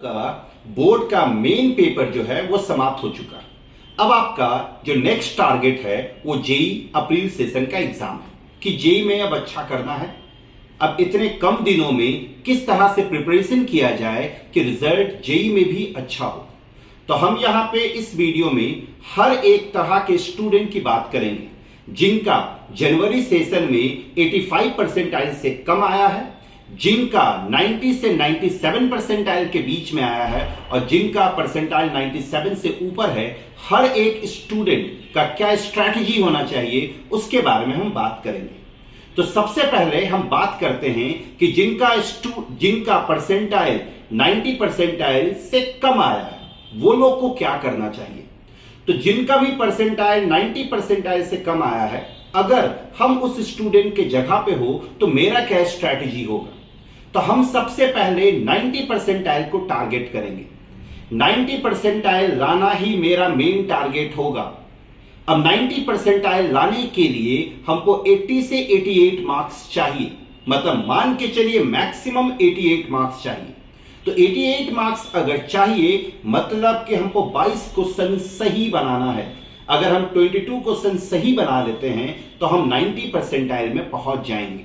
आपका बोर्ड का main paper जो है वो समाप्त हो चुका है। अब आपका जो नेक्स्ट टारगेट है वो जेई अप्रैल सेशन का एग्जाम है कि जेई में अब अच्छा करना है। अब इतने कम दिनों में किस तरह से प्रिपरेशन किया जाए कि रिजल्ट जेई में भी अच्छा हो। तो हम यहां पे इस वीडियो में हर एक तरह के स्टूडेंट की बात करेंगे जिनका जनवरी सेशन में 85 परसेंटाइल से कम आया है, जिनका 90 से 97 परसेंटाइल के बीच में आया है और जिनका परसेंटाइल 97 से ऊपर है। हर एक स्टूडेंट का क्या स्ट्रैटेजी होना चाहिए उसके बारे में हम बात करेंगे। तो सबसे पहले हम बात करते हैं कि जिनका परसेंटाइल 90 परसेंटाइल से कम आया है वो लोग को क्या करना चाहिए। तो जिनका भी परसेंटाइल 90 परसेंटाइल से कम आया है, अगर हम उस स्टूडेंट के जगह पे हो तो मेरा क्या स्ट्रैटेजी होगा। तो हम सबसे पहले 90 परसेंटाइल को टारगेट करेंगे। 90 परसेंटाइल लाना ही मेरा मेन टारगेट होगा। अब 90 परसेंटाइल लाने के लिए हमको 80 से 88 मार्क्स चाहिए, मतलब मान के चलिए मैक्सिमम 88 मार्क्स चाहिए। तो 88 मार्क्स अगर चाहिए मतलब कि हमको 22 क्वेश्चन सही बनाना है। अगर हम 22 क्वेश्चन सही बना लेते हैं तो हम 90 परसेंटाइल में पहुंच जाएंगे।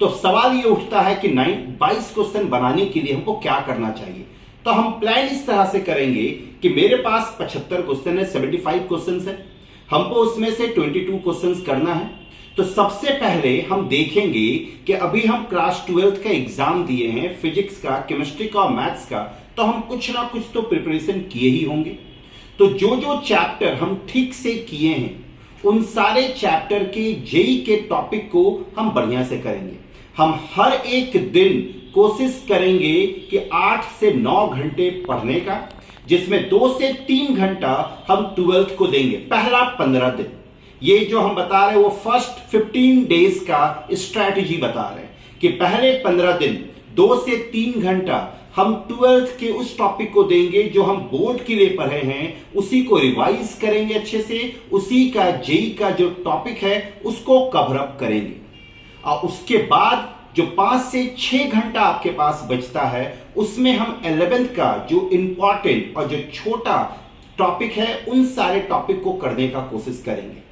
तो सवाल ये उठता है कि 22 क्वेश्चन बनाने के लिए हमको क्या करना चाहिए। तो हम प्लान इस तरह से करेंगे कि मेरे पास 75 क्वेश्चन है, 75 क्वेश्चन है, हमको उसमें से 22 क्वेश्चन करना है। तो सबसे पहले हम देखेंगे कि अभी हम क्लास 12th का एग्जाम दिए हैं, फिजिक्स का, केमिस्ट्री का और मैथ्स का, तो हम कुछ ना कुछ तो प्रिपरेशन किए ही होंगे। तो जो जो चैप्टर हम ठीक से किए हैं उन सारे चैप्टर के जेई के टॉपिक को हम बढ़िया से करेंगे। हम हर एक दिन कोशिश करेंगे कि 8 से 9 घंटे पढ़ने का, जिसमें 2 से 3 घंटा हम 12th को देंगे। पहला 15 दिन ये जो हम बता रहे हैं वो फर्स्ट 15 डेज का स्ट्रैटेजी बता रहे हैं कि पहले 15 दिन 2 से 3 घंटा हम 12th के उस टॉपिक को देंगे जो हम बोर्ड के लिए पढ़े हैं, उसी को रिवाइज करेंगे अच्छे से, उसी का जेई का जो टॉपिक है उसको कवर अप करेंगे। और उसके बाद जो 5 से 6 घंटा आपके पास बचता है उसमें हम 11th का जो इंपॉर्टेंट और जो छोटा टॉपिक है उन सारे टॉपिक को करने का कोशिश करेंगे।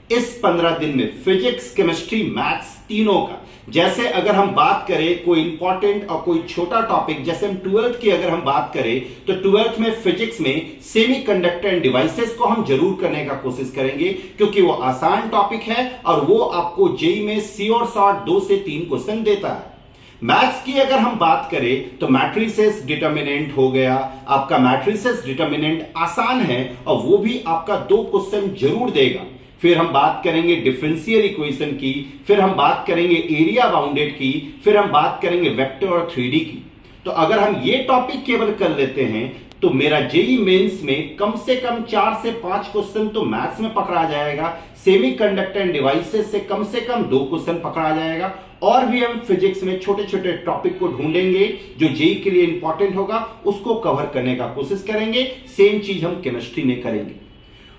इस 15 दिन में फिजिक्स, केमिस्ट्री, मैथ्स तीनों का, जैसे अगर हम बात करें कोई इंपॉर्टेंट और कोई छोटा टॉपिक, जैसे हम 12th की अगर हम बात करें तो 12th में फिजिक्स में सेमीकंडक्टर एंड डिवाइसेस को हम जरूर करने का कोशिश करेंगे क्योंकि वो आसान टॉपिक है और वो आपको जेई में श्योर शॉर्ट 2 से 3 क्वेश्चन देता है। मैथ्स की अगर हम बात करें तो मैट्रिसेस डिटर्मिनेंट हो गया, आपका मैट्रिसेस डिटर्मिनेंट आसान है और वो भी आपका 2 क्वेश्चन जरूर देगा। फिर हम बात करेंगे डिफरेंशियल इक्वेशन की, फिर हम बात करेंगे एरिया बाउंडेड की, फिर हम बात करेंगे वेक्टर और 3D की। तो अगर हम ये टॉपिक केवल कर लेते हैं तो मेरा जेई मेंस में कम से कम 4 से 5 क्वेश्चन तो मैथ्स में पकड़ा जाएगा, सेमीकंडक्टर एंड डिवाइसेस से कम 2 क्वेश्चन पकड़ा जाएगा, और भी हम फिजिक्स में छोटे छोटे टॉपिक को ढूंढेंगे जो जेई के लिए इंपॉर्टेंट होगा, उसको कवर करने का कोशिश करेंगे। सेम चीज हम केमिस्ट्री में करेंगे।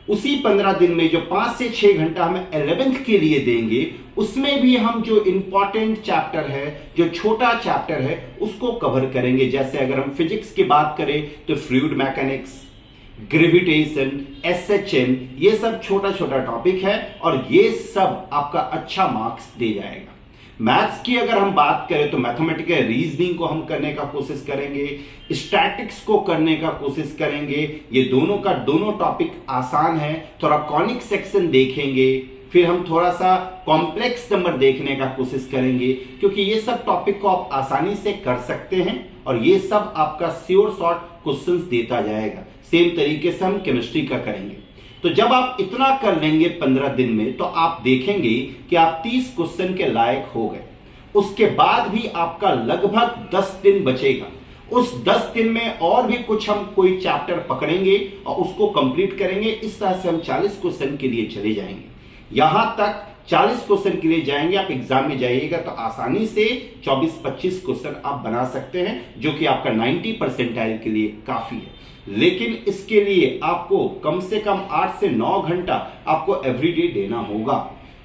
उसी 15 दिन में जो 5 से 6 घंटा हम 11th के लिए देंगे उसमें भी हम जो इंपॉर्टेंट चैप्टर है, जो छोटा चैप्टर है उसको कवर करेंगे। जैसे अगर हम फिजिक्स की बात करें तो फ्लूइड मैकेनिक्स, ग्रेविटेशन, एसएचएन, ये सब छोटा छोटा टॉपिक है और ये सब आपका अच्छा मार्क्स दे जाएगा। मैथ्स की अगर हम बात करें तो मैथमेटिकल रीजनिंग को हम करने का कोशिश करेंगे, स्टैटिक्स को करने का कोशिश करेंगे। ये दोनों का दोनों टॉपिक आसान है। थोड़ा कॉनिक सेक्शन देखेंगे, फिर हम थोड़ा सा कॉम्प्लेक्स नंबर देखने का कोशिश करेंगे क्योंकि ये सब टॉपिक को आप आसानी से कर सकते हैं और ये सब आपका श्योर शॉर्ट क्वेश्चंस देता जाएगा। सेम तरीके से हम केमिस्ट्री का करेंगे। तो जब आप इतना कर लेंगे 15 दिन में तो आप देखेंगे कि आप 30 क्वेश्चन के लायक हो गए। उसके बाद भी आपका लगभग 10 दिन बचेगा। उस 10 दिन में और भी कुछ हम कोई चैप्टर पकड़ेंगे और उसको कंप्लीट करेंगे। इस तरह से हम 40 क्वेश्चन के लिए चले जाएंगे। यहां तक 40 क्वेश्चन के लिए जाएंगे, आप एग्जाम में जाइएगा तो आसानी से 24-25 क्वेश्चन आप बना सकते हैं जो कि आपका 90 परसेंटाइल के लिए काफी है। लेकिन इसके लिए आपको कम से कम 8 से 9 घंटा आपको एवरीडे देना होगा।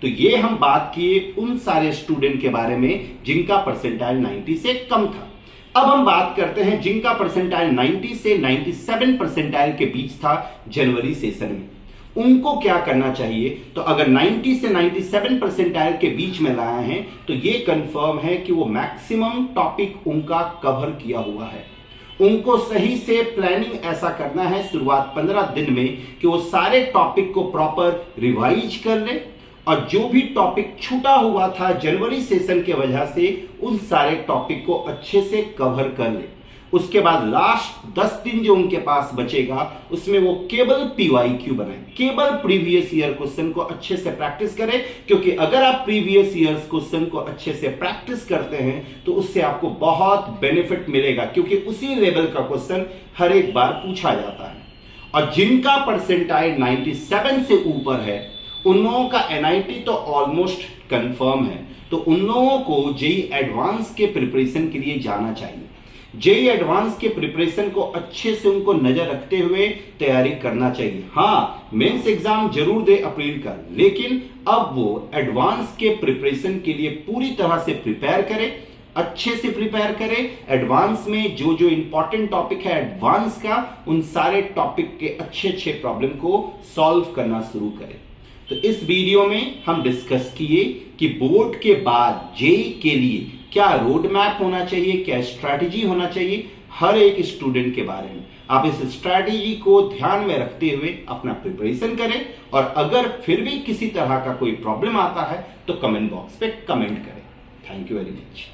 तो ये हम बात किए उन सारे स्टूडेंट के बारे में जिनका परसेंटाइल 90 से कम था। अब हम बात करते हैं जिनका परसेंटाइल 90 से 97 परसेंटाइल के बीच था जनवरी सेशन में, उनको क्या करना चाहिए। तो अगर 90 से 97 परसेंटाइल के बीच में लाए हैं तो ये कंफर्म है कि वो मैक्सिमम टॉपिक उनका कवर किया हुआ है। उनको सही से प्लानिंग ऐसा करना है शुरुआत 15 दिन में कि वो सारे टॉपिक को प्रॉपर रिवाइज कर ले और जो भी टॉपिक छूटा हुआ था जनवरी सेशन के वजह से उन सारे टॉपिक को अच्छे से कवर कर ले। उसके बाद लास्ट 10 दिन जो उनके पास बचेगा उसमें वो केवल PYQ बनाए, केवल प्रीवियस ईयर क्वेश्चन को अच्छे से प्रैक्टिस करें, क्योंकि अगर आप प्रीवियस ईयर क्वेश्चन को अच्छे से प्रैक्टिस करते हैं तो उससे आपको बहुत बेनिफिट मिलेगा, क्योंकि उसी लेवल का क्वेश्चन हर एक बार पूछा जाता है। और जिनका परसेंटाइल 97 से ऊपर है उन लोगों का NIT तो ऑलमोस्ट कंफर्म है, तो उन लोगों को JEE एडवांस के प्रिपरेशन के लिए जाना चाहिए। JEE एडवांस के प्रिपरेशन को अच्छे से उनको नजर रखते हुए तैयारी करना चाहिए। हाँ, मेंस एग्जाम जरूर दे अप्रैल का, लेकिन अब वो एडवांस के प्रिपरेशन के लिए पूरी तरह से प्रिपेयर करें, अच्छे से प्रिपेयर करें। एडवांस में जो जो इंपॉर्टेंट टॉपिक है एडवांस का, उन सारे टॉपिक के अच्छे प्रॉब्लम को सॉल्व करना शुरू करें। तो इस वीडियो में हम डिस्कस किए कि बोर्ड के बाद JEE के लिए क्या रोड मैप होना चाहिए, क्या स्ट्रैटेजी होना चाहिए हर एक स्टूडेंट के बारे में। आप इस स्ट्रैटेजी को ध्यान में रखते हुए अपना प्रिपरेशन करें, और अगर फिर भी किसी तरह का कोई प्रॉब्लम आता है तो कमेंट बॉक्स पे कमेंट करें। Thank you very much.